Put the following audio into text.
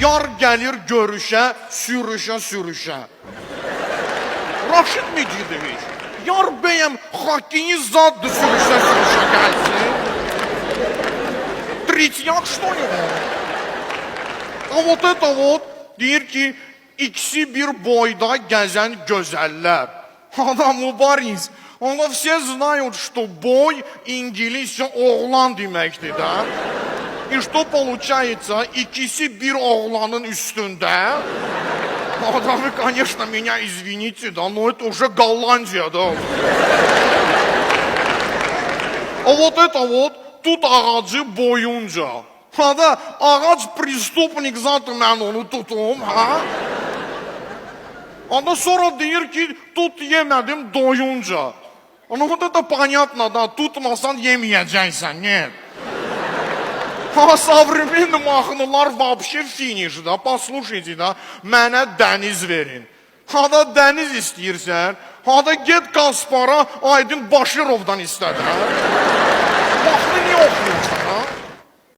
yar gəlir görüşə, sürüşə. Raşid Mecidovich, yar bəyəm hakkini zaddı sürüşə gəlsin. Третьяк, что ли? А вот это вот, deyir ki, ikisi bir boyda gəzən gözəllər. Adam mübariz. Onda все знают, что бой İngilizce oğlan deməkdir də. И что получается, ikisi bir oğlanın üstündə. Adamı, конечно, меня извините, да, но это уже Голландия, да. А вот это вот, tut ağacı boyunca. Ha da ağac prestupnik zaten mən onu tutum, ha? Onda sonra deyir ki, tut yemədim doyunca. Ну вот это понятно, да, tutmasan yeməyəcəksən, нет. А современные mahnılar вообще finish, da, послушайте, da, mənə dəniz verin. Ha da dəniz istəyirsən, ha da get Kaspara Aydın Başırovdan istədi, ha? Mahnı niyə oxuyursan, ha?